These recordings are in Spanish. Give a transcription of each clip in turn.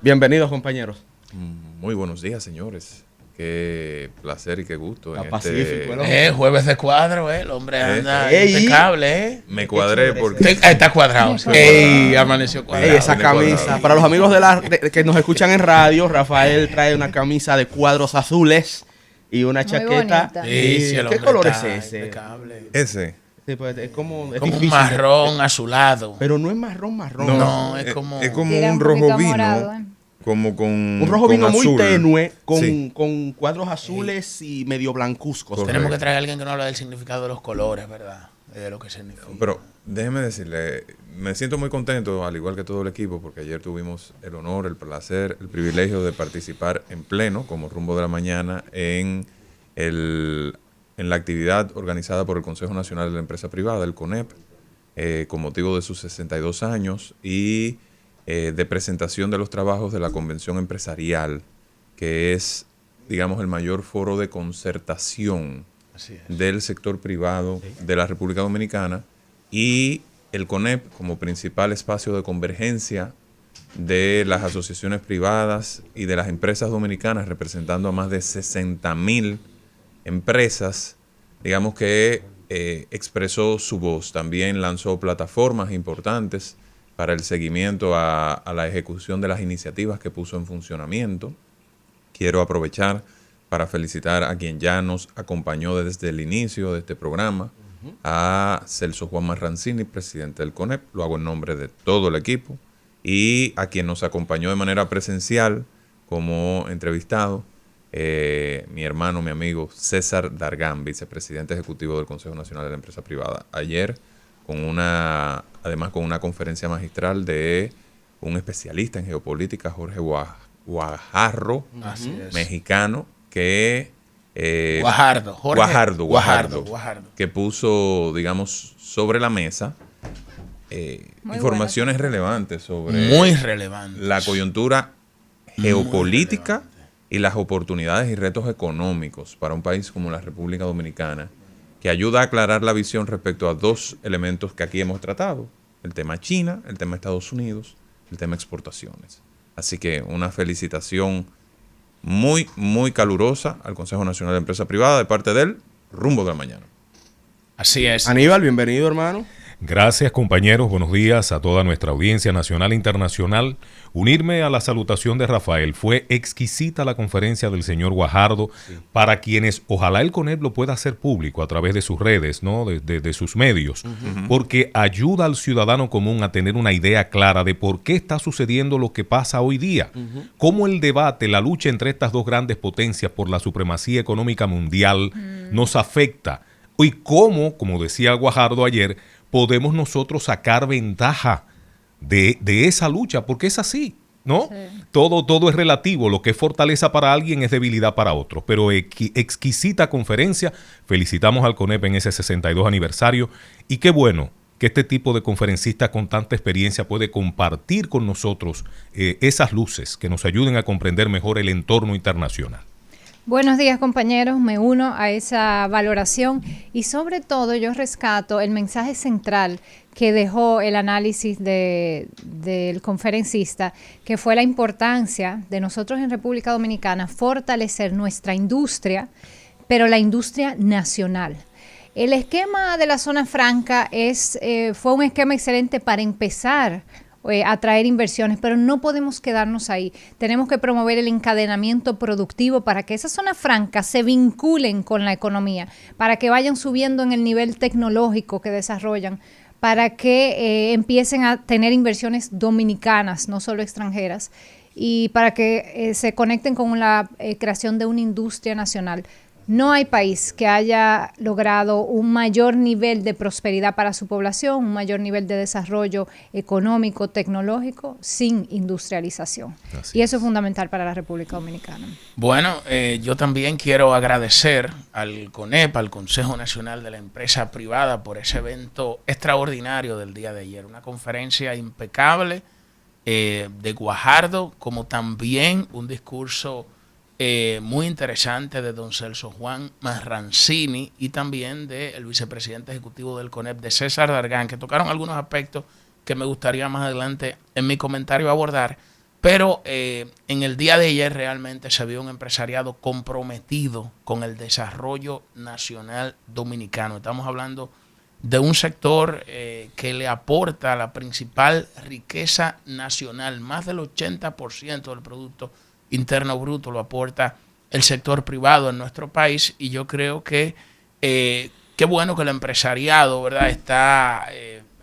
Bienvenidos, compañeros. Muy buenos días, señores. Qué placer y qué gusto. Está pacífico, ¿no? Jueves de cuadro, el hombre anda impecable, Me cuadré porque... Está cuadrado. Amaneció cuadrado. Esa camisa. Para los amigos que nos escuchan en radio, Rafael trae una camisa de cuadros azules y una chaqueta. ¿Qué color es ese? Impecable. Ese. Sí, pues, es como un marrón azulado. Pero no es marrón. No, es como un rojo vino. Morado, Como con un rojo con vino muy azul. tenue, con, Sí. con cuadros azules y medio blancuzcos. Correcto. Tenemos que traer a alguien que no habla del significado de los colores, ¿verdad? De lo que significa. Pero déjeme decirle, me siento muy contento, al igual que todo el equipo, porque ayer tuvimos el honor, el placer, el privilegio de participar en pleno, como Rumbo de la Mañana, en la actividad organizada por el Consejo Nacional de la Empresa Privada, el CONEP, con motivo de sus 62 años y de presentación de los trabajos de la Convención Empresarial, que es, digamos, el mayor foro de concertación del sector privado de la República Dominicana, y el CONEP como principal espacio de convergencia de las asociaciones privadas y de las empresas dominicanas, representando a más de 60,000 empresas, digamos que expresó su voz. También lanzó plataformas importantes para el seguimiento a la ejecución de las iniciativas que puso en funcionamiento. Quiero aprovechar para felicitar a quien ya nos acompañó desde el inicio de este programa, a Celso Juan Marrancini, presidente del CONEP, lo hago en nombre de todo el equipo, y a quien nos acompañó de manera presencial como entrevistado, mi hermano, mi amigo César Dargan, vicepresidente ejecutivo del Consejo Nacional de la Empresa Privada. Ayer, además con una conferencia magistral de un especialista en geopolítica, Jorge Guajardo, mexicano, que Guajardo, que puso, digamos, sobre la mesa informaciones relevantes sobre la coyuntura geopolítica y las oportunidades y retos económicos para un país como la República Dominicana, que ayuda a aclarar la visión respecto a dos elementos que aquí hemos tratado: el tema China, el tema Estados Unidos, el tema exportaciones. Así que una felicitación muy, muy calurosa al Consejo Nacional de Empresa Privada de parte del Rumbo de la Mañana. Así es. Aníbal, bienvenido, hermano. Gracias, compañeros. Buenos días a toda nuestra audiencia nacional e internacional. Unirme a la salutación de Rafael. Fue exquisita la conferencia del señor Guajardo, para quienes ojalá el CONEP lo pueda hacer público a través de sus redes, ¿no? de sus medios, porque ayuda al ciudadano común a tener una idea clara de por qué está sucediendo lo que pasa hoy día, cómo el debate, la lucha entre estas dos grandes potencias por la supremacía económica mundial nos afecta, y cómo, como decía Guajardo ayer, podemos nosotros sacar ventaja de esa lucha, porque es así, ¿no? Sí. Todo es relativo. Lo que es fortaleza para alguien es debilidad para otro. Pero exquisita conferencia. Felicitamos al CONEP en ese 62 aniversario. Y qué bueno que este tipo de conferencista con tanta experiencia puede compartir con nosotros esas luces que nos ayuden a comprender mejor el entorno internacional. Buenos días, compañeros, me uno a esa valoración y sobre todo yo rescato el mensaje central que dejó el análisis del conferencista, que fue la importancia de nosotros en República Dominicana fortalecer nuestra industria, pero la industria nacional. El esquema de la zona franca fue un esquema excelente para empezar atraer inversiones, pero no podemos quedarnos ahí. Tenemos que promover el encadenamiento productivo para que esas zonas francas se vinculen con la economía, para que vayan subiendo en el nivel tecnológico que desarrollan, para que empiecen a tener inversiones dominicanas, no solo extranjeras, y para que se conecten con la creación de una industria nacional. No hay país que haya logrado un mayor nivel de prosperidad para su población, un mayor nivel de desarrollo económico, tecnológico, sin industrialización. Y eso es fundamental para la República Dominicana. Bueno, yo también quiero agradecer al CONEP, al Consejo Nacional de la Empresa Privada, por ese evento extraordinario del día de ayer. Una conferencia impecable de Guajardo, como también un discurso muy interesante de don Celso Juan Marrancini y también del vicepresidente ejecutivo del CONEP, de César Dargan, que tocaron algunos aspectos que me gustaría más adelante en mi comentario abordar, Pero en el día de ayer realmente se vio un empresariado comprometido con el desarrollo nacional dominicano. Estamos hablando de un sector que le aporta la principal riqueza nacional. Más del 80% del Producto Interno Bruto lo aporta el sector privado en nuestro país, y yo creo que qué bueno que el empresariado, ¿verdad?, está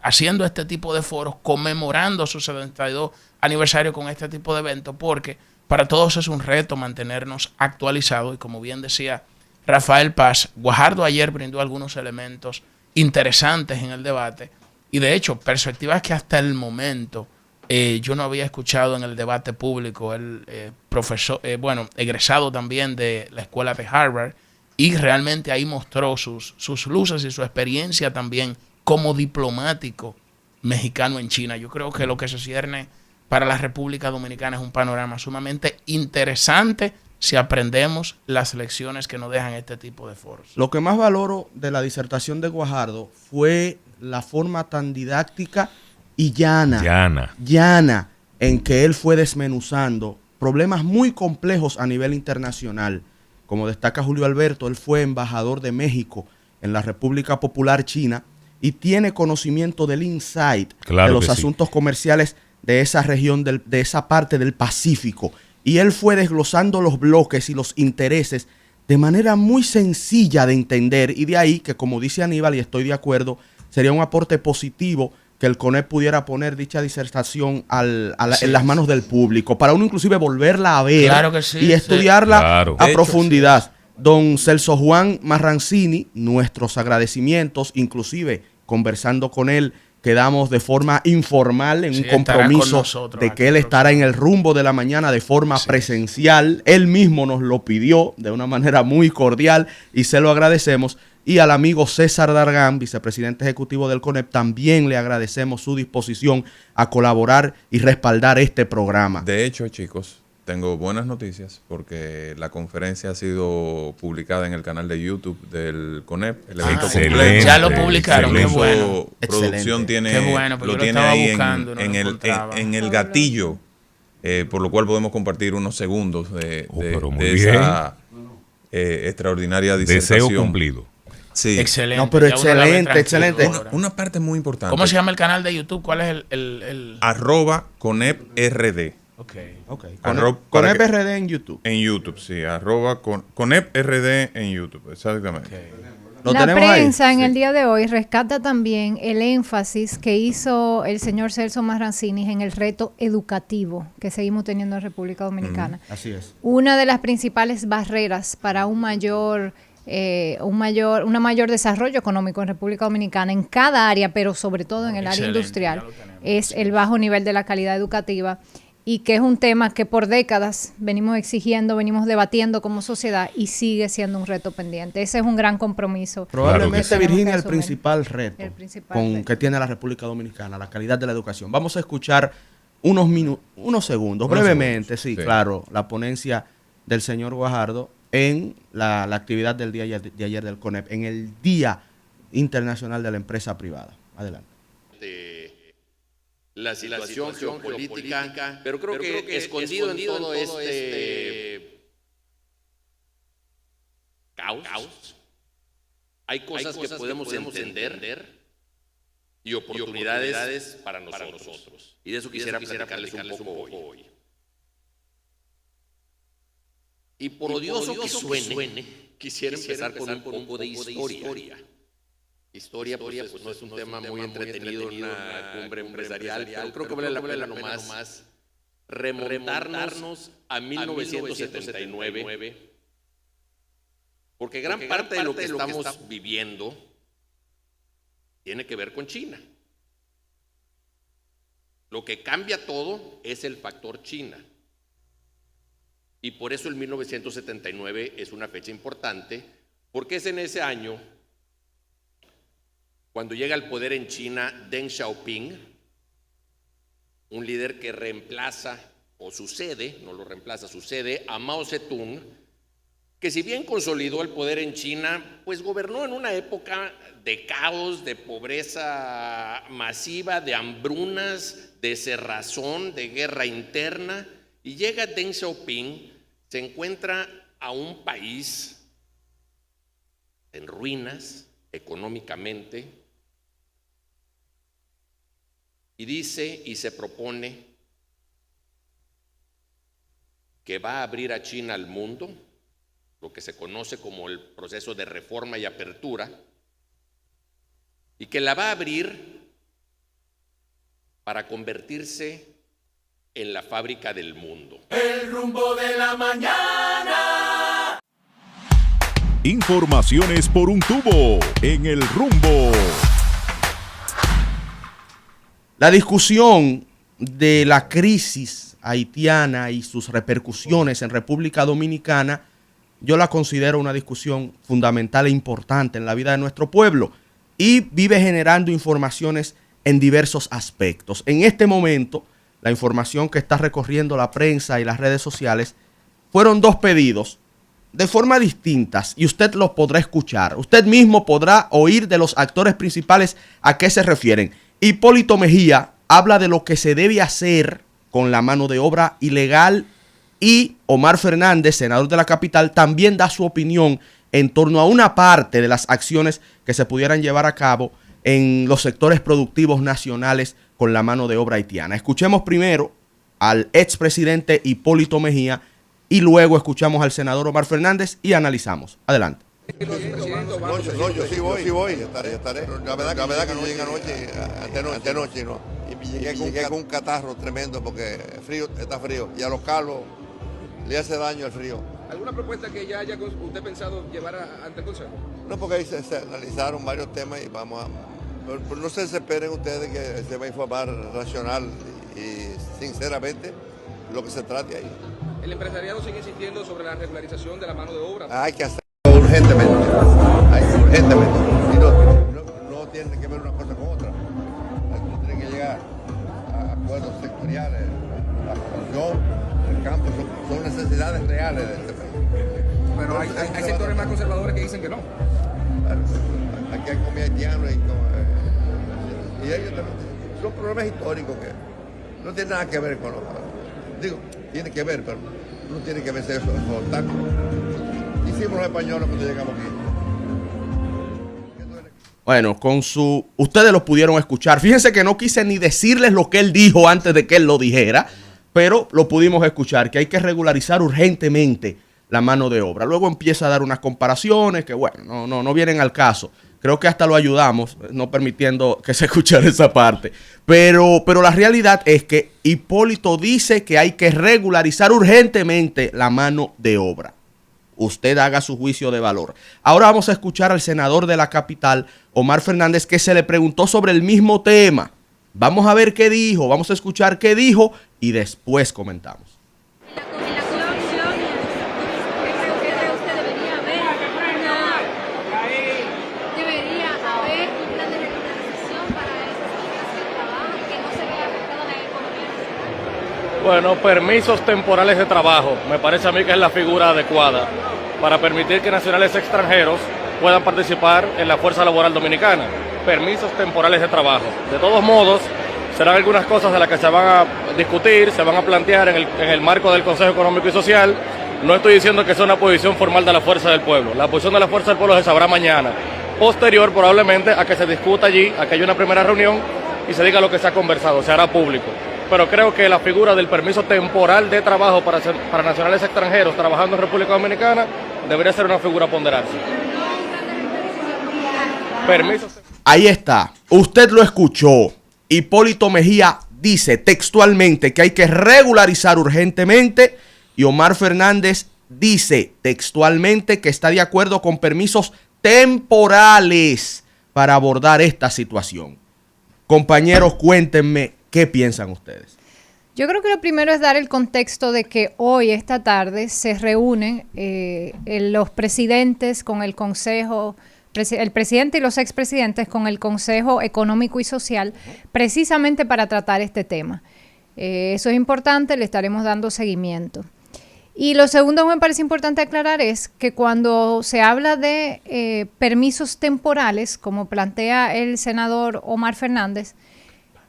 haciendo este tipo de foros, conmemorando su 72 aniversario con este tipo de eventos, porque para todos es un reto mantenernos actualizados. Y como bien decía Rafael Paz, Guajardo ayer brindó algunos elementos interesantes en el debate, y de hecho perspectivas que hasta el momento yo no había escuchado en el debate público. El profesor, egresado también de la escuela de Harvard, y realmente ahí mostró sus luces y su experiencia también como diplomático mexicano en China. Yo creo que lo que se cierne para la República Dominicana es un panorama sumamente interesante si aprendemos las lecciones que nos dejan este tipo de foros. Lo que más valoro de la disertación de Guajardo fue la forma tan didáctica y llana en que él fue desmenuzando problemas muy complejos a nivel internacional. Como destaca Julio Alberto, él fue embajador de México en la República Popular China y tiene conocimiento del insight de los asuntos comerciales de esa región, de esa parte del Pacífico. Y él fue desglosando los bloques y los intereses de manera muy sencilla de entender, y de ahí que, como dice Aníbal, y estoy de acuerdo, sería un aporte positivo que el CONEP pudiera poner dicha disertación en las manos del público, para uno inclusive volverla a ver y estudiarla a profundidad. Don Celso Juan Marrancini, nuestros agradecimientos, inclusive conversando con él, quedamos de forma informal en un compromiso de que él estará en el Rumbo de la Mañana de forma presencial. Él mismo nos lo pidió de una manera muy cordial y se lo agradecemos. Y al amigo César Dargán, vicepresidente ejecutivo del CONEP, también le agradecemos su disposición a colaborar y respaldar este programa. De hecho, chicos, tengo buenas noticias porque la conferencia ha sido publicada en el canal de YouTube del CONEP. El evento completo. Ya lo publicaron, qué bueno. Producción tiene, lo tiene ahí en el gatillo, por lo cual podemos compartir unos segundos de esa extraordinaria disertación. Deseo cumplido. Sí. Excelente. No, pero excelente. Una parte muy importante. ¿Cómo se llama el canal de YouTube? ¿Cuál es el...? @CONEPRD. CONEPRD en YouTube. En YouTube, sí. @CONEPRD en YouTube, exactamente. La prensa en el día de hoy rescata también el énfasis que hizo el señor Celso Marrancini en el reto educativo que seguimos teniendo en República Dominicana. Así es. Una de las principales barreras para un mayor desarrollo económico en República Dominicana en cada área, pero sobre todo en el área industrial, es el bajo nivel de la calidad educativa, y que es un tema que por décadas venimos exigiendo, venimos debatiendo como sociedad, y sigue siendo un reto pendiente. Ese es un gran compromiso. Probablemente, Virginia, el principal reto que tiene la República Dominicana, la calidad de la educación. Vamos a escuchar unos segundos, brevemente, claro, la ponencia del señor Guajardo en la actividad del día de ayer del CONEP, en el Día Internacional de la Empresa Privada. Adelante. La situación geopolítica, pero creo que escondido en todo este caos, hay cosas que podemos entender y oportunidades para nosotros. Y de eso quisiera platicarles un poco hoy. Y por odioso que suene, quisiera empezar con un poco de historia. Historia, pues no es un tema muy entretenido en una cumbre empresarial, pero creo que vale la pena nomás remontarnos a 1979, porque gran parte de lo que estamos viviendo tiene que ver con China. Lo que cambia todo es el factor China. Y por eso el 1979 es una fecha importante, porque es en ese año cuando llega al poder en China Deng Xiaoping, un líder que reemplaza, o sucede, no lo reemplaza, sucede a Mao Zedong, que si bien consolidó el poder en China, pues gobernó en una época de caos, de pobreza masiva, de hambrunas, de cerrazón, de guerra interna, Y llega Deng Xiaoping, se encuentra a un país en ruinas económicamente y dice y se propone que va a abrir a China al mundo, lo que se conoce como el proceso de reforma y apertura, y que la va a abrir para convertirse en la fábrica del mundo. El rumbo de la mañana. Informaciones por un tubo en el rumbo. La discusión de la crisis haitiana y sus repercusiones en República Dominicana, yo la considero una discusión fundamental e importante en la vida de nuestro pueblo y vive generando informaciones en diversos aspectos. En este momento, la información que está recorriendo la prensa y las redes sociales fueron dos pedidos de forma distintas y usted los podrá escuchar. Usted mismo podrá oír de los actores principales a qué se refieren. Hipólito Mejía habla de lo que se debe hacer con la mano de obra ilegal y Omar Fernández, senador de la capital, también da su opinión en torno a una parte de las acciones que se pudieran llevar a cabo en los sectores productivos nacionales con la mano de obra haitiana. Escuchemos primero al expresidente Hipólito Mejía y luego escuchamos al senador Omar Fernández y analizamos. Adelante. No, yo sí voy, estaré. La verdad que no llegué anoche, antenoche, ¿no? Y llegué con un catarro tremendo porque está frío y a los carros le hace daño el frío. ¿Alguna propuesta que ya haya usted pensado llevar ante el Consejo? No, porque ahí se analizaron varios temas y vamos a... Pero no se desesperen ustedes que se va a informar racional y sinceramente lo que se trate ahí. ¿El empresariado sigue insistiendo sobre la regularización de la mano de obra? Hay que hacerlo urgentemente. Y no tiene que ver una cosa con otra. Uno tiene que llegar a acuerdos sectoriales. La producción, el campo, son necesidades reales de este país. Pero hay sectores más conservadores que dicen que no. Aquí hay comida haitiana y ellos también. Son problemas históricos que no tienen nada que ver con los... Digo, tiene que ver, pero no tiene que verse eso con obstáculos. Hicimos los españoles cuando llegamos aquí. Bueno, ustedes lo pudieron escuchar. Fíjense que no quise ni decirles lo que él dijo antes de que él lo dijera, pero lo pudimos escuchar, que hay que regularizar urgentemente la mano de obra. Luego empieza a dar unas comparaciones que, bueno, no vienen al caso. Creo que hasta lo ayudamos, no permitiendo que se escuchara esa parte. Pero la realidad es que Hipólito dice que hay que regularizar urgentemente la mano de obra. Usted haga su juicio de valor. Ahora vamos a escuchar al senador de la capital, Omar Fernández, que se le preguntó sobre el mismo tema. Vamos a ver qué dijo, vamos a escuchar qué dijo y después comentamos. Bueno, permisos temporales de trabajo. Me parece a mí que es la figura adecuada para permitir que nacionales extranjeros puedan participar en la fuerza laboral dominicana. Permisos temporales de trabajo. De todos modos, serán algunas cosas de las que se van a discutir, se van a plantear en el marco del Consejo Económico y Social. No estoy diciendo que sea una posición formal de la Fuerza del Pueblo. La posición de la Fuerza del Pueblo se sabrá mañana. Posterior, probablemente, a que se discuta allí, a que haya una primera reunión y se diga lo que se ha conversado, se hará público. Pero creo que la figura del permiso temporal de trabajo para nacionales extranjeros trabajando en República Dominicana debería ser una figura a ponderarse. Ahí está. Usted lo escuchó. Hipólito Mejía dice textualmente que hay que regularizar urgentemente y Omar Fernández dice textualmente que está de acuerdo con permisos temporales para abordar esta situación. Compañeros, cuéntenme. ¿Qué piensan ustedes? Yo creo que lo primero es dar el contexto de que hoy, esta tarde, se reúnen los presidentes con el Consejo, el presidente y los expresidentes con el Consejo Económico y Social, precisamente para tratar este tema. Eso es importante, le estaremos dando seguimiento. Y lo segundo que me parece importante aclarar es que cuando se habla de permisos temporales, como plantea el senador Omar Fernández,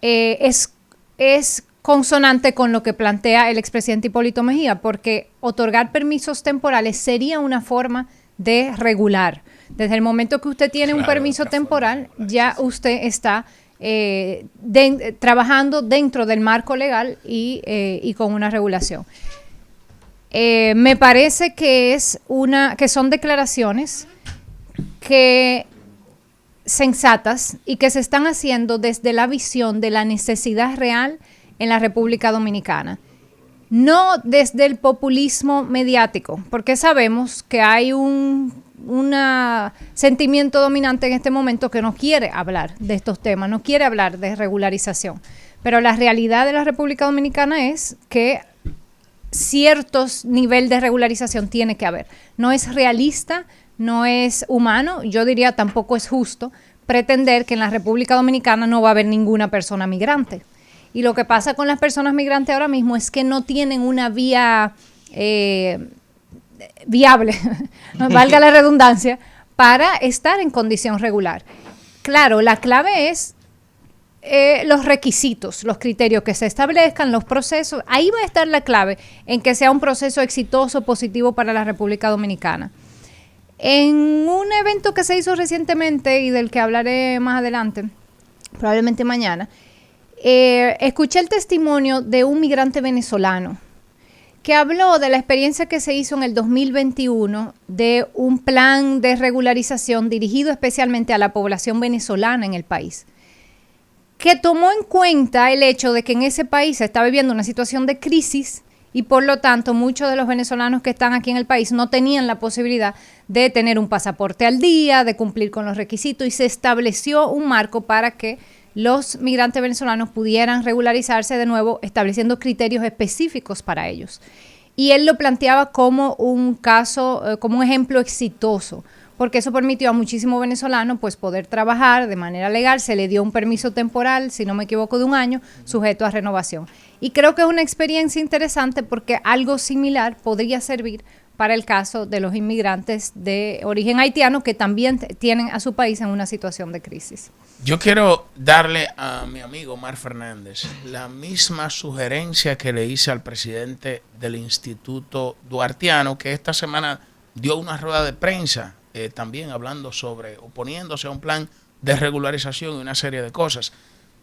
es consonante con lo que plantea el expresidente Hipólito Mejía, porque otorgar permisos temporales sería una forma de regular. Desde el momento que usted tiene un permiso temporal, ya usted está trabajando dentro del marco legal y con una regulación. Me parece que son declaraciones que sensatas y que se están haciendo desde la visión de la necesidad real en la República Dominicana, no desde el populismo mediático, porque sabemos que hay un sentimiento dominante en este momento que no quiere hablar de estos temas, no quiere hablar de regularización, pero la realidad de la República Dominicana es que ciertos nivel de regularización tiene que haber. No es realista, no es humano, yo diría tampoco es justo pretender que en la República Dominicana no va a haber ninguna persona migrante. Y lo que pasa con las personas migrantes ahora mismo es que no tienen una vía viable, valga la redundancia, para estar en condición regular. Claro, la clave es los requisitos, los criterios que se establezcan, los procesos. Ahí va a estar la clave en que sea un proceso exitoso, positivo para la República Dominicana. En un evento que se hizo recientemente y del que hablaré más adelante, probablemente mañana, escuché el testimonio de un migrante venezolano que habló de la experiencia que se hizo en el 2021 de un plan de regularización dirigido especialmente a la población venezolana en el país, que tomó en cuenta el hecho de que en ese país se está viviendo una situación de crisis y por lo tanto muchos de los venezolanos que están aquí en el país no tenían la posibilidad de tener un pasaporte al día, de cumplir con los requisitos, y se estableció un marco para que los migrantes venezolanos pudieran regularizarse de nuevo, estableciendo criterios específicos para ellos. Y él lo planteaba como un caso, como un ejemplo exitoso, porque eso permitió a muchísimos venezolanos pues poder trabajar de manera legal. Se le dio un permiso temporal, si no me equivoco, de 1 año, sujeto a renovación. Y creo que es una experiencia interesante porque algo similar podría servir para el caso de los inmigrantes de origen haitiano que también tienen a su país en una situación de crisis. Yo quiero darle a mi amigo Omar Fernández la misma sugerencia que le hice al presidente del Instituto Duartiano, que esta semana dio una rueda de prensa también hablando sobre, oponiéndose a un plan de regularización y una serie de cosas.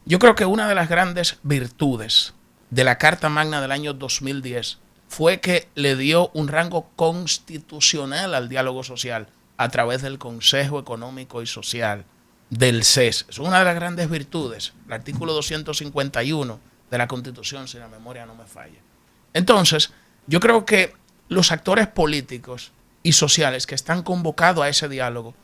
Yo creo que una de las grandes virtudes de la Carta Magna del año 2010 fue que le dio un rango constitucional al diálogo social a través del Consejo Económico y Social, del CES. Es una de las grandes virtudes, el artículo 251 de la Constitución, si la memoria no me falla. Entonces, yo creo que los actores políticos y sociales que están convocados a ese diálogo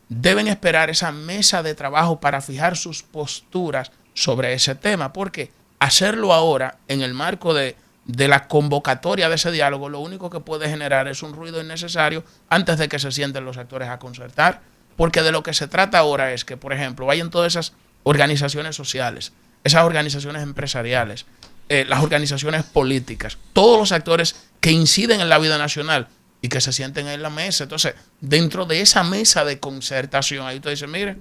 deben esperar esa mesa de trabajo para fijar sus posturas sobre ese tema, porque hacerlo ahora en el marco de la convocatoria de ese diálogo, lo único que puede generar es un ruido innecesario antes de que se sienten los actores a concertar, porque de lo que se trata ahora es que, por ejemplo, vayan todas esas organizaciones sociales, esas organizaciones empresariales, las organizaciones políticas, todos los actores que inciden en la vida nacional y que se sienten en la mesa. Entonces, dentro de esa mesa de concertación, ahí usted dice, mire,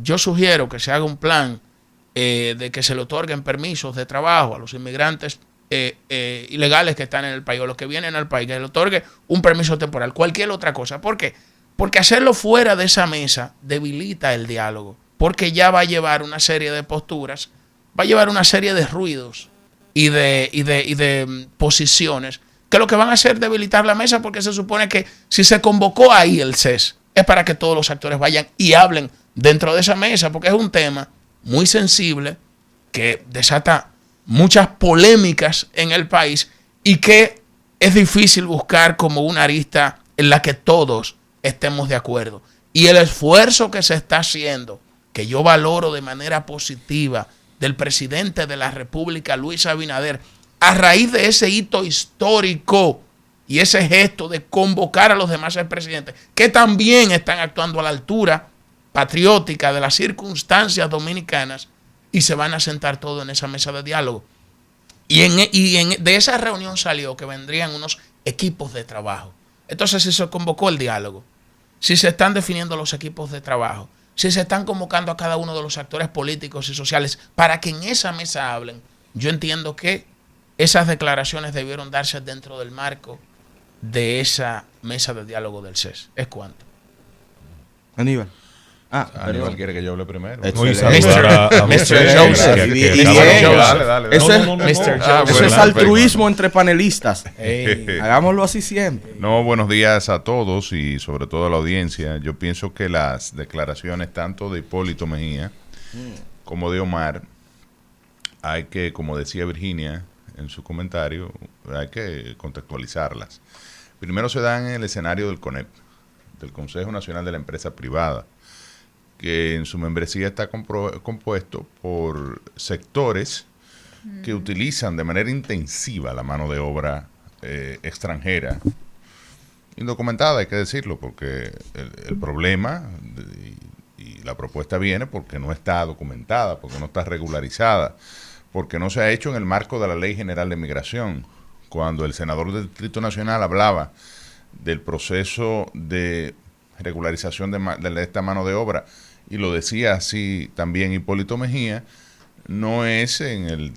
yo sugiero que se haga un plan de que se le otorguen permisos de trabajo a los inmigrantes ilegales que están en el país o los que vienen al país, que le otorgue un permiso temporal, cualquier otra cosa. ¿Por qué? Porque hacerlo fuera de esa mesa debilita el diálogo, porque ya va a llevar una serie de posturas, va a llevar una serie de ruidos y de posiciones que lo que van a hacer es debilitar la mesa, porque se supone que si se convocó ahí el CES es para que todos los actores vayan y hablen dentro de esa mesa, porque es un tema muy sensible que desata muchas polémicas en el país y que es difícil buscar como una arista en la que todos estemos de acuerdo. Y el esfuerzo que se está haciendo, que yo valoro de manera positiva, del presidente de la República, Luis Abinader, a raíz de ese hito histórico y ese gesto de convocar a los demás presidentes, que también están actuando a la altura patriótica de las circunstancias dominicanas, y se van a sentar todos en esa mesa de diálogo. De esa reunión salió que vendrían unos equipos de trabajo. Entonces, si se convocó el diálogo, si se están definiendo los equipos de trabajo, si se están convocando a cada uno de los actores políticos y sociales para que en esa mesa hablen, Yo entiendo que esas declaraciones debieron darse dentro del marco de esa mesa de diálogo del CES. ¿Es cuánto? Aníbal. Aníbal quiere que yo hable primero. Eso es altruismo entre panelistas. Hagámoslo así siempre. No, buenos días a todos y sobre todo a la audiencia. Yo pienso que las declaraciones tanto de Hipólito Mejía como de Omar, hay que, como decía Virginia en su comentario, hay que contextualizarlas. Primero se dan en el escenario del CONEP, del Consejo Nacional de la Empresa Privada, que en su membresía está compuesto por sectores que utilizan de manera intensiva la mano de obra extranjera, indocumentada, hay que decirlo, porque el problema y la propuesta viene porque no está documentada, porque no está regularizada, porque no se ha hecho en el marco de la Ley General de Migración. Cuando el senador del Distrito Nacional hablaba del proceso de regularización de esta mano de obra, y lo decía así también Hipólito Mejía, no es en el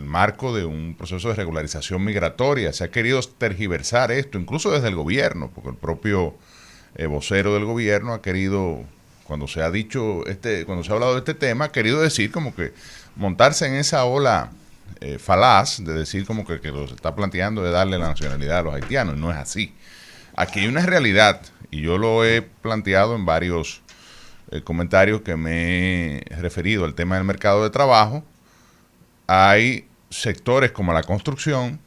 marco de un proceso de regularización migratoria. Se ha querido tergiversar esto, incluso desde el gobierno, porque el propio vocero del gobierno ha querido, cuando se ha hablado de este tema, ha querido decir como que montarse en esa ola falaz de decir como que lo se está planteando de darle la nacionalidad a los haitianos. No es así. Aquí hay una realidad, y yo lo he planteado en varios comentarios que me he referido al tema del mercado de trabajo. Hay sectores como la construcción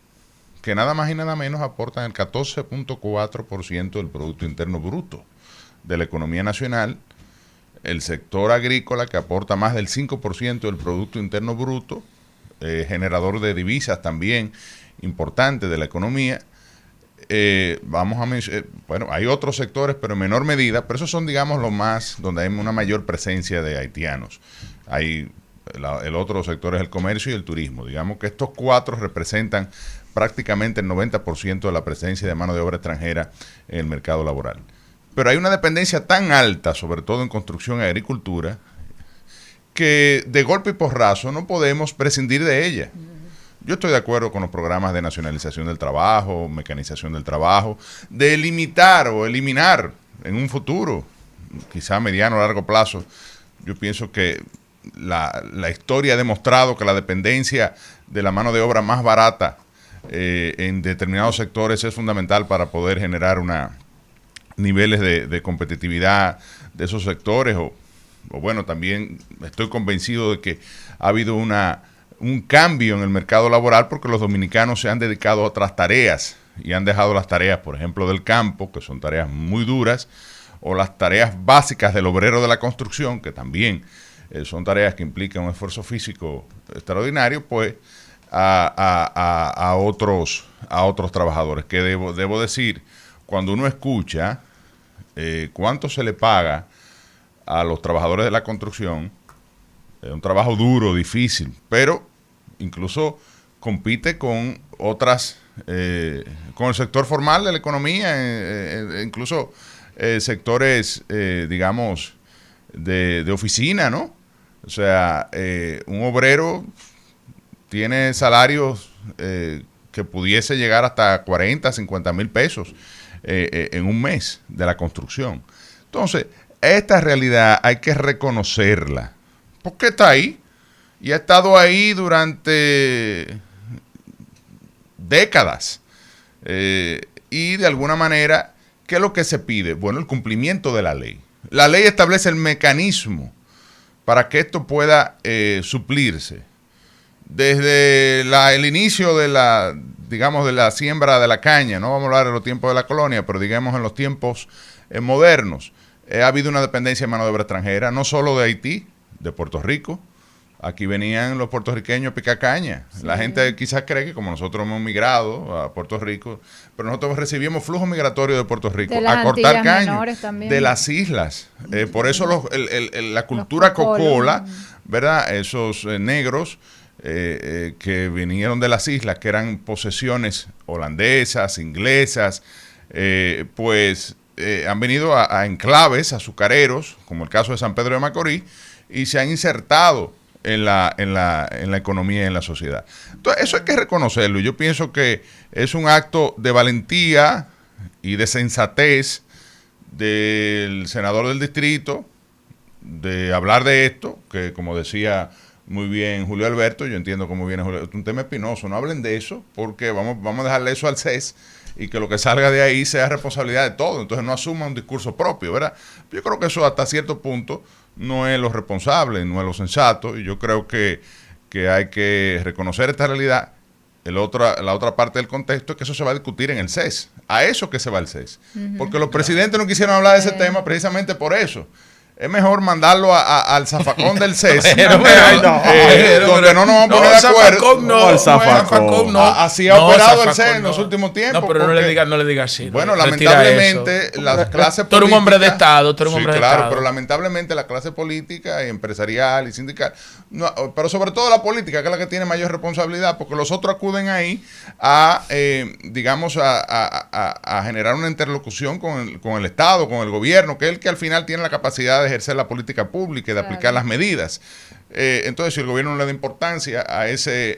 que nada más y nada menos aportan el 14.4% del Producto Interno Bruto de la economía nacional. El sector agrícola, que aporta más del 5% del Producto Interno Bruto, generador de divisas también importante de la economía. Vamos a mencionar, bueno, hay otros sectores, pero en menor medida, pero esos son, digamos, los más, donde hay una mayor presencia de haitianos. Hay el otro sector es el comercio y el turismo. Digamos que estos cuatro representan prácticamente el 90% de la presencia de mano de obra extranjera en el mercado laboral. Pero hay una dependencia tan alta, sobre todo en construcción y agricultura, que de golpe y porrazo no podemos prescindir de ella. Yo estoy de acuerdo con los programas de nacionalización del trabajo, mecanización del trabajo, de limitar o eliminar en un futuro, quizá a mediano o largo plazo. Yo pienso que la historia ha demostrado que la dependencia de la mano de obra más barata en determinados sectores es fundamental para poder generar niveles de competitividad de esos sectores. O bueno, también estoy convencido de que ha habido un cambio en el mercado laboral porque los dominicanos se han dedicado a otras tareas y han dejado las tareas, por ejemplo, del campo, que son tareas muy duras, o las tareas básicas del obrero de la construcción, que también son tareas que implican un esfuerzo físico extraordinario, pues a otros trabajadores. Que debo decir, cuando uno escucha cuánto se le paga a los trabajadores de la construcción, es un trabajo duro, difícil, pero incluso compite con otras, con el sector formal de la economía, incluso sectores, digamos, de oficina, ¿no? O sea, un obrero tiene salarios que pudiese llegar hasta 40, 50 mil pesos en un mes de la construcción. Entonces, esta realidad hay que reconocerla, porque está ahí y ha estado ahí durante décadas. Y de alguna manera, ¿qué es lo que se pide? Bueno, el cumplimiento de la ley. La ley establece el mecanismo para que esto pueda suplirse. Desde el inicio de la siembra de la caña, no vamos a hablar de los tiempos de la colonia, pero digamos en los tiempos modernos, ha habido una dependencia de mano de obra extranjera, no solo de Haití, de Puerto Rico. Aquí venían los puertorriqueños a picar caña. Sí. La gente quizás cree que como nosotros hemos migrado a Puerto Rico, pero nosotros recibimos flujo migratorio de Puerto Rico a cortar caña, de las islas. Por eso la cultura cocola, ¿verdad? Esos negros que vinieron de las islas, que eran posesiones holandesas, inglesas, han venido a enclaves azucareros, como el caso de San Pedro de Macorís, y se han insertado en la economía y en la sociedad. Entonces, eso hay que reconocerlo. Yo pienso que es un acto de valentía y de sensatez del senador del distrito de hablar de esto, que como decía muy bien Julio Alberto, yo entiendo cómo viene Julio, es un tema espinoso, no hablen de eso, porque vamos a dejarle eso al CES y que lo que salga de ahí sea responsabilidad de todo, entonces no asuma un discurso propio, ¿verdad? Yo creo que eso hasta cierto punto no es lo responsable, no es lo sensato, y yo creo que hay que reconocer esta realidad. La otra parte del contexto es que eso se va a discutir en el CES, a eso que se va el CES, porque los presidentes no quisieron hablar de ese tema precisamente por eso. Es mejor mandarlo al zafacón del CES, donde no nos vamos a poner de acuerdo. Así ha operado el CES en los últimos tiempos. No, pero no le digas así. Bueno, lamentablemente las clases políticas... Tú eres un hombre de Estado, tú eres un hombre de Estado. Pero lamentablemente la clase política y empresarial y sindical, pero sobre todo la política, que es la que tiene mayor responsabilidad, porque los otros acuden ahí a, digamos, a generar una interlocución con el Estado, con el gobierno, que es el que al final tiene la capacidad de ejercer la política pública y de aplicar las medidas. Entonces, si el gobierno no le da importancia a ese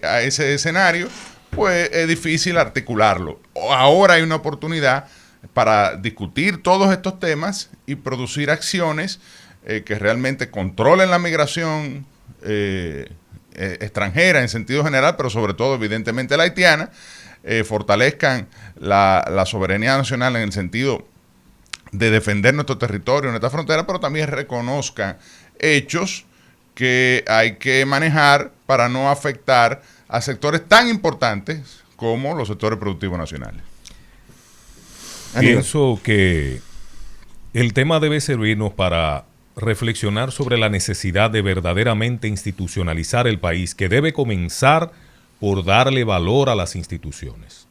escenario, pues es difícil articularlo. Ahora hay una oportunidad para discutir todos estos temas y producir acciones que realmente controlen la migración extranjera en sentido general, pero sobre todo, evidentemente, la haitiana, fortalezcan la soberanía nacional en el sentido de defender nuestro territorio, nuestra frontera, pero también reconozcan hechos que hay que manejar para no afectar a sectores tan importantes como los sectores productivos nacionales. Pienso que el tema debe servirnos para reflexionar sobre la necesidad de verdaderamente institucionalizar el país, que debe comenzar por darle valor a las instituciones.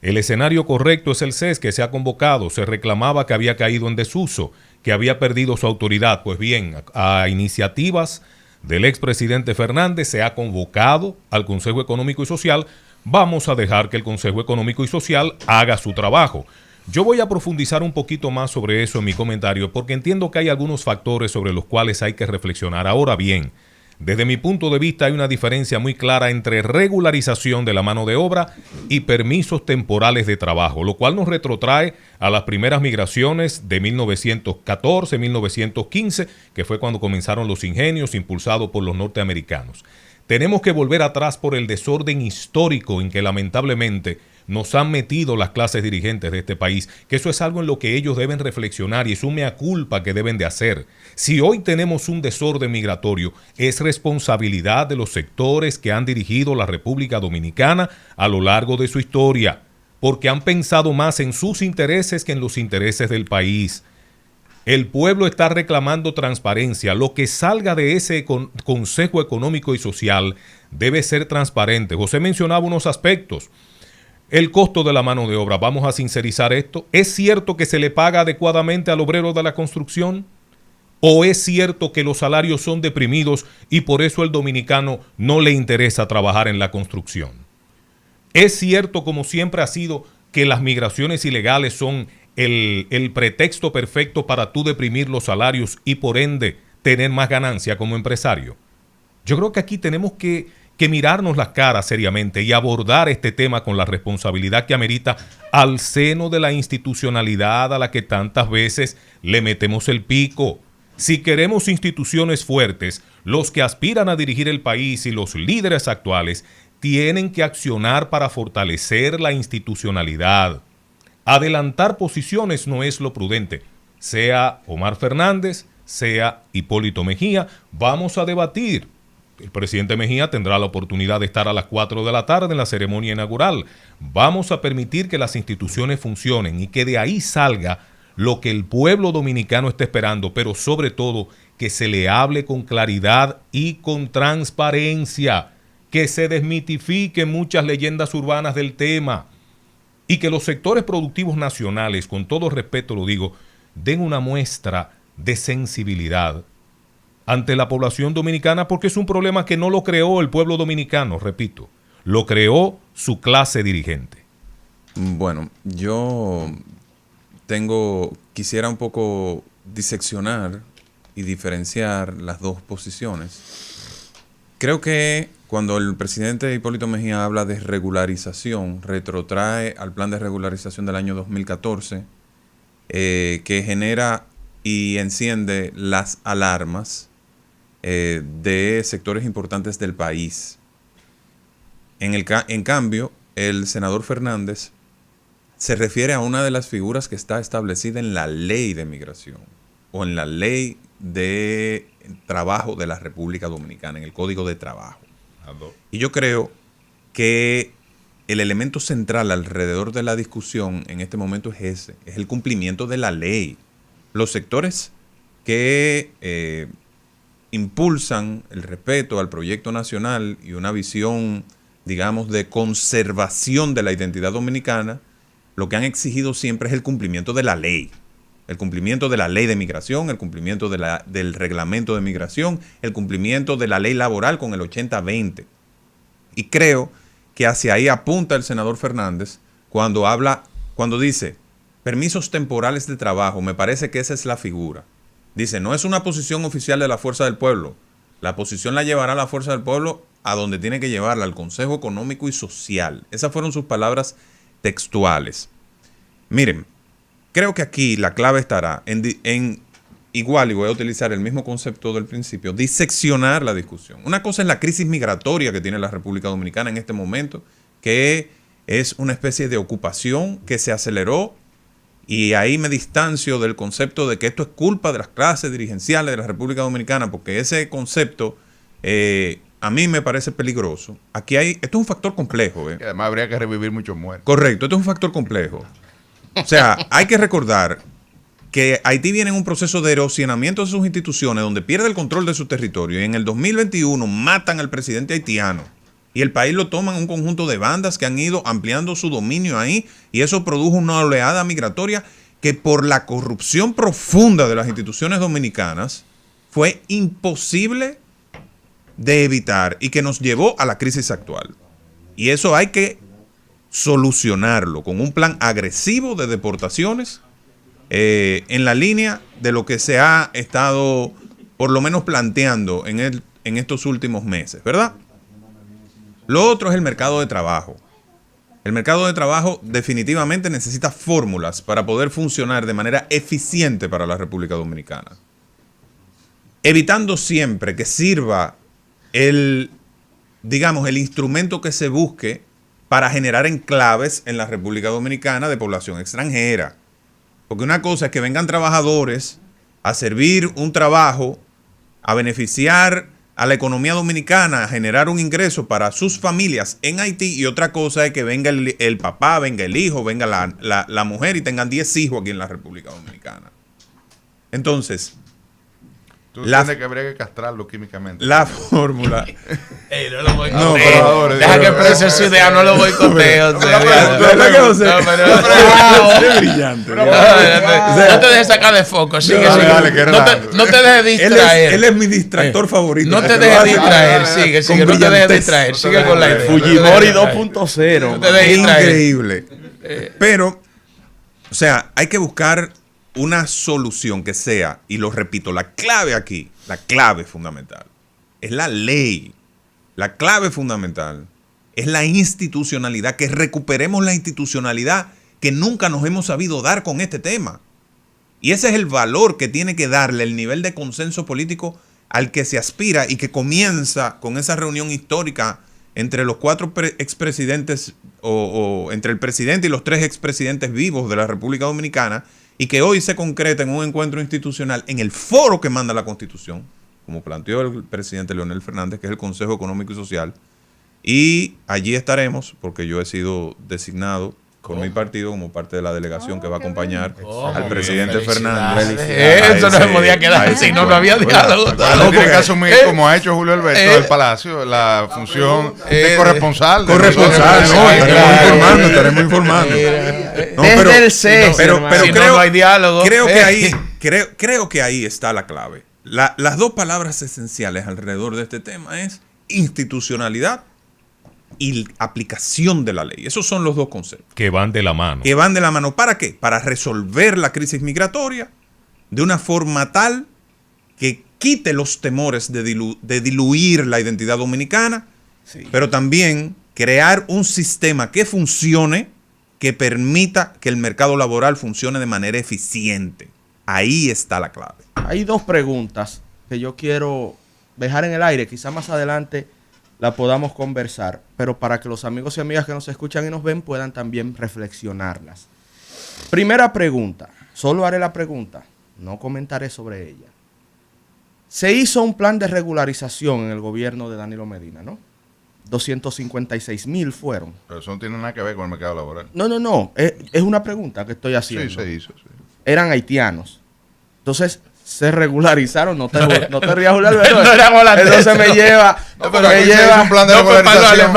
El escenario correcto es el CES, que se ha convocado. Se reclamaba que había caído en desuso, que había perdido su autoridad. Pues bien, a iniciativas del expresidente Fernández se ha convocado al Consejo Económico y Social. Vamos a dejar que el Consejo Económico y Social haga su trabajo. Yo voy a profundizar un poquito más sobre eso en mi comentario, porque entiendo que hay algunos factores sobre los cuales hay que reflexionar. Ahora bien, desde mi punto de vista hay una diferencia muy clara entre regularización de la mano de obra y permisos temporales de trabajo, lo cual nos retrotrae a las primeras migraciones de 1914, 1915, que fue cuando comenzaron los ingenios impulsados por los norteamericanos. Tenemos que volver atrás por el desorden histórico en que lamentablemente nos han metido las clases dirigentes de este país, que eso es algo en lo que ellos deben reflexionar y es un mea culpa que deben de hacer. Si hoy tenemos un desorden migratorio, es responsabilidad de los sectores que han dirigido la República Dominicana a lo largo de su historia, porque han pensado más en sus intereses que en los intereses del país. El pueblo está reclamando transparencia. Lo que salga de ese Consejo Económico y Social debe ser transparente. José mencionaba unos aspectos. El costo de la mano de obra, vamos a sincerizar esto. ¿Es cierto que se le paga adecuadamente al obrero de la construcción? ¿O es cierto que los salarios son deprimidos y por eso el dominicano no le interesa trabajar en la construcción? ¿Es cierto, como siempre ha sido, que las migraciones ilegales son el pretexto perfecto para tú deprimir los salarios y por ende tener más ganancia como empresario? Yo creo que aquí tenemos que mirarnos las caras seriamente y abordar este tema con la responsabilidad que amerita al seno de la institucionalidad a la que tantas veces le metemos el pico. Si queremos instituciones fuertes, los que aspiran a dirigir el país y los líderes actuales tienen que accionar para fortalecer la institucionalidad. Adelantar posiciones no es lo prudente. Sea Omar Fernández, sea Hipólito Mejía, vamos a debatir. El presidente Mejía tendrá la oportunidad de estar a las 4 de la tarde en la ceremonia inaugural. Vamos a permitir que las instituciones funcionen y que de ahí salga lo que el pueblo dominicano está esperando, pero sobre todo que se le hable con claridad y con transparencia, que se desmitifiquen muchas leyendas urbanas del tema y que los sectores productivos nacionales, con todo respeto lo digo, den una muestra de sensibilidad ante la población dominicana, porque es un problema que no lo creó el pueblo dominicano, repito, lo creó su clase dirigente. Bueno, yo quisiera un poco diseccionar y diferenciar las dos posiciones. Creo que cuando el presidente Hipólito Mejía habla de regularización, retrotrae al plan de regularización del año 2014, que genera y enciende las alarmas de sectores importantes del país. En cambio, el senador Fernández se refiere a una de las figuras que está establecida en la ley de migración o en la ley de trabajo de la República Dominicana, en el Código de Trabajo. Y yo creo que el elemento central alrededor de la discusión en este momento es ese, es el cumplimiento de la ley. Los sectores que impulsan el respeto al proyecto nacional y una visión, digamos, de conservación de la identidad dominicana, lo que han exigido siempre es el cumplimiento de la ley. El cumplimiento de la ley de migración, el cumplimiento del reglamento de migración, el cumplimiento de la ley laboral con el 80-20. Y creo que hacia ahí apunta el senador Fernández cuando dice permisos temporales de trabajo. Me parece que esa es la figura. Dice, no es una posición oficial de la Fuerza del Pueblo. La posición la llevará la Fuerza del Pueblo a donde tiene que llevarla, al Consejo Económico y Social. Esas fueron sus palabras textuales. Miren, creo que aquí la clave estará en igual, y voy a utilizar el mismo concepto del principio, diseccionar la discusión. Una cosa es la crisis migratoria que tiene la República Dominicana en este momento, que es una especie de ocupación que se aceleró, y ahí me distancio del concepto de que esto es culpa de las clases dirigenciales de la República Dominicana, porque ese concepto a mí me parece peligroso. Esto es un factor complejo. Y además habría que revivir muchos muertos. Correcto, esto es un factor complejo. O sea, hay que recordar que Haití viene en un proceso de erosionamiento de sus instituciones, donde pierde el control de su territorio, y en el 2021 matan al presidente haitiano, y el país lo toman un conjunto de bandas que han ido ampliando su dominio ahí, y eso produjo una oleada migratoria que por la corrupción profunda de las instituciones dominicanas fue imposible de evitar y que nos llevó a la crisis actual. Y eso hay que solucionarlo con un plan agresivo de deportaciones en la línea de lo que se ha estado por lo menos planteando en estos últimos meses, ¿verdad? Lo otro es el mercado de trabajo. El mercado de trabajo definitivamente necesita fórmulas para poder funcionar de manera eficiente para la República Dominicana, evitando siempre que sirva el instrumento que se busque para generar enclaves en la República Dominicana de población extranjera. Porque una cosa es que vengan trabajadores a servir un trabajo, a beneficiar a la economía dominicana, a generar un ingreso para sus familias en Haití, y otra cosa es que venga el papá, venga el hijo, venga la mujer y tengan 10 hijos aquí en la República Dominicana. Entonces, tú entiendes que habría que castrarlo químicamente. La fórmula. No lo boicoteo. Deja que exprese su idea, no lo boicoteo. Es brillante. No te dejes sacar de foco. Sigue. No te dejes distraer. Él es mi distractor favorito. No te dejes distraer. Sigue. No te dejes distraer. Sigue con la idea. Fujimori 2.0. No te dejes distraer. Increíble. Pero, o sea, hay que buscar una solución que sea, y lo repito, la clave aquí, la clave fundamental, es la ley. La clave fundamental es la institucionalidad, que recuperemos la institucionalidad que nunca nos hemos sabido dar con este tema. Y ese es el valor que tiene que darle el nivel de consenso político al que se aspira, y que comienza con esa reunión histórica entre los 4 expresidentes o entre el presidente y los 3 expresidentes vivos de la República Dominicana, y que hoy se concreta en un encuentro institucional en el foro que manda la Constitución, como planteó el presidente Leonel Fernández, que es el Consejo Económico y Social. Y allí estaremos, porque yo he sido designado por mi partido como parte de la delegación que va a acompañar al presidente Fernández. Eso no se podía quedar así, no había diálogo. Tiene que asumir, como ha hecho Julio Alberto del Palacio, la función de corresponsal. Estaremos informando. Desde el C. Pero no hay diálogo. Creo que ahí está la clave. Las dos palabras esenciales alrededor de este tema es institucionalidad y aplicación de la ley. Esos son los dos conceptos. Que van de la mano. Que van de la mano. ¿Para qué? Para resolver la crisis migratoria de una forma tal que quite los temores de diluir la identidad dominicana, pero también crear un sistema que funcione, que permita que el mercado laboral funcione de manera eficiente. Ahí está la clave. Hay dos preguntas que yo quiero dejar en el aire, quizá más adelante la podamos conversar, pero para que los amigos y amigas que nos escuchan y nos ven puedan también reflexionarlas. Primera pregunta, solo haré la pregunta, no comentaré sobre ella. Se hizo un plan de regularización en el gobierno de Danilo Medina, ¿no? 256,000 fueron. Pero eso no tiene nada que ver con el mercado laboral. No. Es una pregunta que estoy haciendo. Sí, se hizo. Sí. Eran haitianos. Entonces, se regularizaron. No te rías, Julio Alberto. No era holandés. Entonces me lleva. Me lleva un plan de regularización.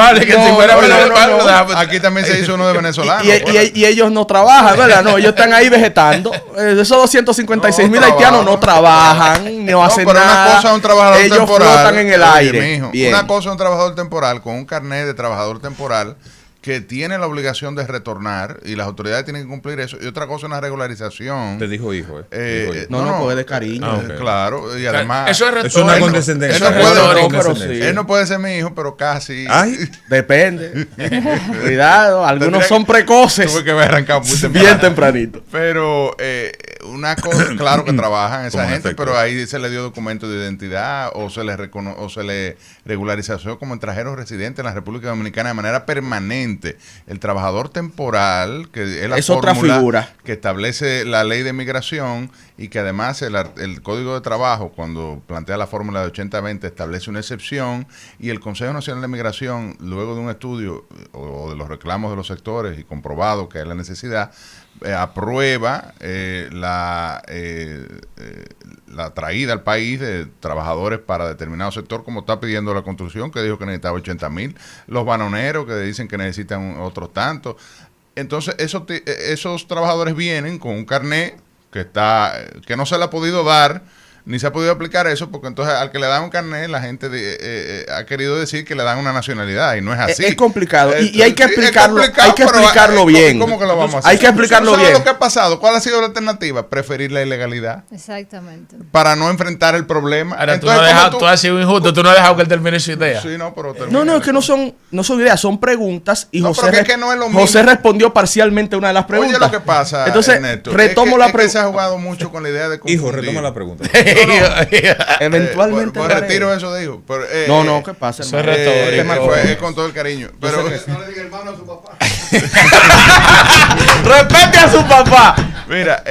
Aquí también se hizo uno de venezolanos. Y ellos no trabajan, ¿verdad? No, ellos están ahí vegetando. Esos 256,000 haitianos no trabajan, no hacen pero nada. Una cosa es un trabajador ellos temporal. Flotan en el aire. Una cosa es un trabajador temporal con un carnet de trabajador temporal que tiene la obligación de retornar y las autoridades tienen que cumplir eso. Y otra cosa es una regularización. Te dijo hijo, No, porque es de cariño. Claro, y además... Eso es una condescendencia. Él no puede ser mi hijo, pero casi. Ay, depende. Cuidado, algunos son precoces. Tuve que haber arrancado muy temprano. Bien tempranito. Pero una cosa, claro que trabajan esa gente, pero ahí se le dio documento de identidad o se le regularización como extranjeros residentes en la República Dominicana de manera permanente. El trabajador temporal, que es la otra figura que establece la ley de migración y que además el Código de Trabajo, cuando plantea la fórmula de 80-20, establece una excepción, y el Consejo Nacional de Migración, luego de un estudio o de los reclamos de los sectores y comprobado que hay la necesidad, aprueba la traída al país de trabajadores para determinado sector, como está pidiendo la construcción, que dijo que necesitaba 80,000, los bananeros, que dicen que necesitan otros tantos. Entonces esos trabajadores vienen con un carnet que no se le ha podido dar, ni se ha podido aplicar eso, porque entonces al que le dan un carnet, la gente ha querido decir que le dan una nacionalidad, y no es así. Es complicado, y hay que explicarlo bien. ¿Cómo que lo vamos a hacer? Hay que explicarlo bien. ¿Lo que ha pasado? ¿Cuál ha sido la alternativa? Preferir la ilegalidad. Exactamente. Para no enfrentar el problema. Ahora, entonces, tú has sido injusto, tú no has dejado que él termine su idea. Sí, no, pero No, es que no son ideas, son preguntas, y José respondió parcialmente una de las preguntas. Oye, lo que pasa, entonces, Ernesto, retomo la pregunta. Se ha jugado mucho con la idea de confundir. Hijo, retoma la pregunta. Eventualmente retiro eso, digo. Pero, ¿qué pasa? Eso es retórico. Es con todo el cariño. Pero No le diga hermano a su papá. Respete a su papá. Mira,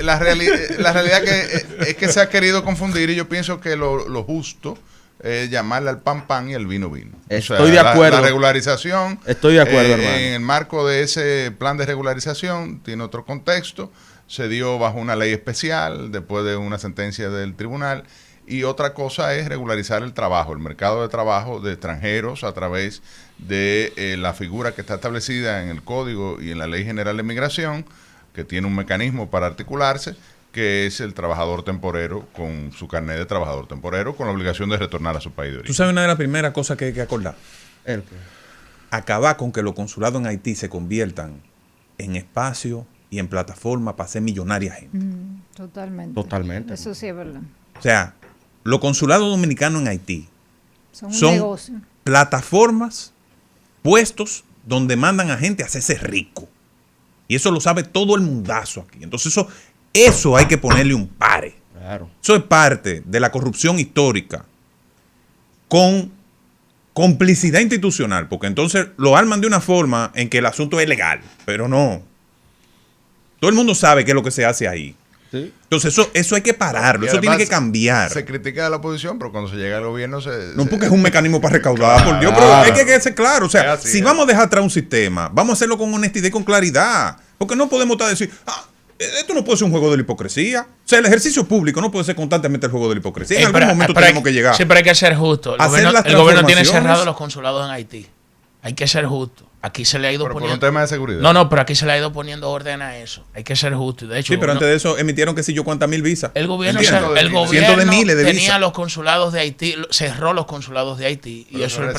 la realidad es que se ha querido confundir, y yo pienso que lo justo es llamarle al pan y al vino. Estoy de acuerdo. La regularización. Estoy de acuerdo, hermano. En el marco de ese plan de regularización tiene otro contexto. Se dio bajo una ley especial después de una sentencia del tribunal, y otra cosa es regularizar el trabajo, el mercado de trabajo de extranjeros a través de la figura que está establecida en el Código y en la Ley General de Migración, que tiene un mecanismo para articularse, que es el trabajador temporero con su carnet de trabajador temporero, con la obligación de retornar a su país de origen. ¿Tú sabes una de las primeras cosas que hay que acordar? ¿El qué? Acabar con que los consulados en Haití se conviertan en espacio y en plataforma para hacer millonaria gente. Totalmente. Eso sí es verdad. O sea, los consulados dominicanos en Haití son plataformas, puestos donde mandan a gente a hacerse rico. Y eso lo sabe todo el mundazo aquí. Entonces eso hay que ponerle un pare. Claro. Eso es parte de la corrupción histórica con complicidad institucional, porque entonces lo arman de una forma en que el asunto es legal, pero no. Todo el mundo sabe qué es lo que se hace ahí. ¿Sí? Entonces eso hay que pararlo, eso tiene que cambiar. Se critica a la oposición, pero cuando se llega al gobierno No, porque es un mecanismo para recaudar, por Dios, pero hay que ser claro. O sea, si vamos a dejar atrás un sistema, vamos a hacerlo con honestidad y con claridad. Porque no podemos estar decir, esto no puede ser un juego de la hipocresía. O sea, el ejercicio público no puede ser constantemente el juego de la hipocresía. En algún momento tenemos que llegar. Siempre hay que ser justo. El gobierno tiene cerrados los consulados en Haití. Hay que ser justo. Aquí se le ha ido poniendo... por un tema de seguridad. No, pero aquí se le ha ido poniendo orden a eso. Hay que ser justo. De hecho, sí, pero antes de eso emitieron que si yo cuántas mil visas. El gobierno cientos de miles de tenía visas. los consulados de Haití, cerró los consulados de Haití. Pero y eso el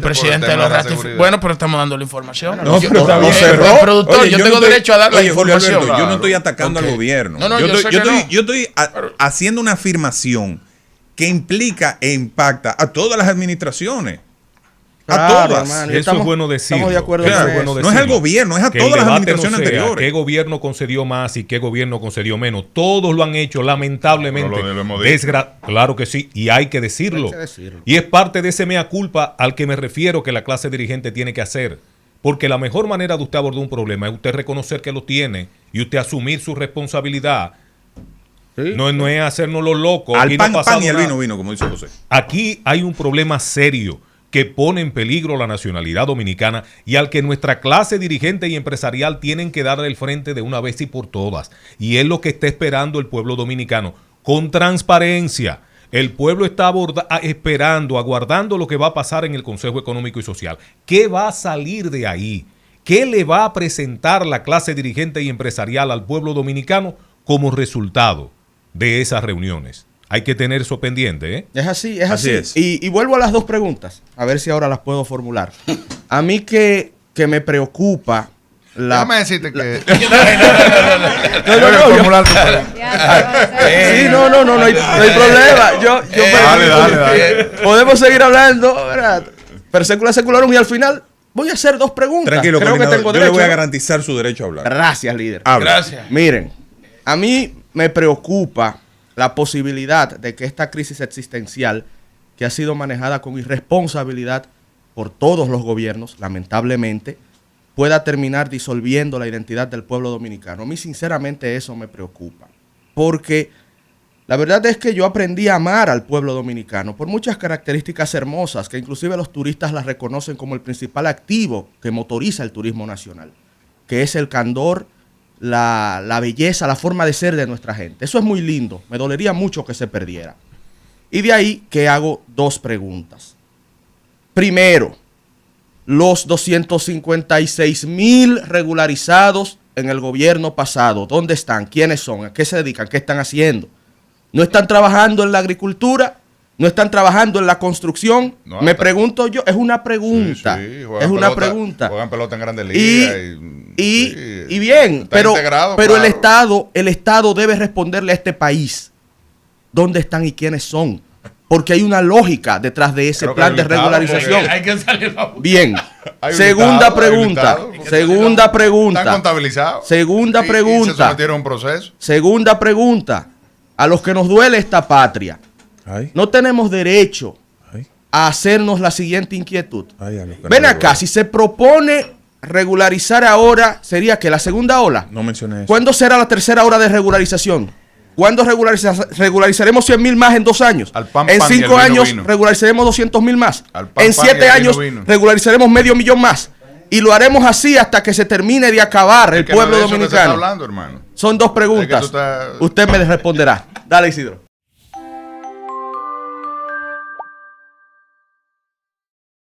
presidente lo ratificó. Bueno, pero estamos dando la información. No, pero está bien. El productor, yo tengo derecho a dar la información. Yo no estoy atacando al gobierno. Yo estoy haciendo una afirmación que implica e impacta a todas las administraciones. Claro, a todas. hermano, Eso es bueno decirlo. Estamos de acuerdo Eso con es bueno eso. No es al decirlo. gobierno, es a Que todas el las debate administraciones no sea anteriores. qué gobierno concedió más y qué gobierno concedió menos. Todos lo han hecho, lamentablemente. Pero lo hemos dicho. Claro que sí, y hay que decirlo. Hay que decirlo. Y es parte de ese mea culpa al que me refiero que la clase dirigente tiene que hacer. Porque la mejor manera de usted abordar un problema es usted reconocer que lo tiene y usted asumir su responsabilidad. Sí. No es hacernos los locos. Al Aquí no pan, ha pasado pan y al nada. vino, vino, como dice José. Aquí hay un problema serio que pone en peligro la nacionalidad dominicana y al que nuestra clase dirigente y empresarial tienen que darle el frente de una vez y por todas. Y es lo que está esperando el pueblo dominicano, con transparencia. El pueblo está esperando, aguardando lo que va a pasar en el Consejo Económico y Social. ¿Qué va a salir de ahí? ¿Qué le va a presentar la clase dirigente y empresarial al pueblo dominicano como resultado de esas reuniones? Hay que tener eso pendiente, ¿eh? Es así, es Así así. es. Y vuelvo a las dos preguntas, a ver si ahora las puedo formular. A mí que me preocupa la... Déjame decirte que... Sí, no hay problema. Dale. Podemos seguir hablando, ¿verdad? Per secula secularum, y al final voy a hacer dos preguntas. Tranquilo, creo que coordinador, tengo yo le derecho, voy a ¿no? garantizar su derecho a hablar. Gracias, líder. Habla. Gracias. Miren, a mí me preocupa la posibilidad de que esta crisis existencial, que ha sido manejada con irresponsabilidad por todos los gobiernos, lamentablemente, pueda terminar disolviendo la identidad del pueblo dominicano. A mí, sinceramente, eso me preocupa. Porque la verdad es que yo aprendí a amar al pueblo dominicano por muchas características hermosas que inclusive los turistas las reconocen como el principal activo que motoriza el turismo nacional, que es el candor, la belleza, la forma de ser de nuestra gente. Eso es muy lindo. Me dolería mucho que se perdiera. Y de ahí que hago dos preguntas. Primero, los 256,000 regularizados en el gobierno pasado, ¿dónde están? ¿Quiénes son? ¿A qué se dedican? ¿Qué están haciendo? ¿No están trabajando en la agricultura? ¿No están trabajando en la construcción? No, me pregunto yo, es una pregunta. Sí, es una pregunta. Juegan pelota en Grandes Ligas. Y bien, está pero integrado, el Estado debe responderle a este país dónde están y quiénes son. Porque hay una lógica detrás de ese plan de regularización. Hay que salir a... Bien. Hay Segunda invitado, pregunta. Segunda pregunta. Están contabilizados. Segunda Y pregunta. se sometieron a un proceso. Segunda pregunta. A los que nos duele esta patria, no tenemos derecho a hacernos la siguiente inquietud. Ven acá, si se propone regularizar ahora, ¿sería que la segunda ola? No mencioné eso. ¿Cuándo será la tercera ola de regularización? ¿Cuándo regularizaremos 100,000 más en 2 años? En 5 años regularizaremos 200,000 más. En 7 años regularizaremos 500,000 más. Y lo haremos así hasta que se termine de acabar el pueblo dominicano. Hablando, hermano. Son dos preguntas. Usted me responderá. Dale, Isidro.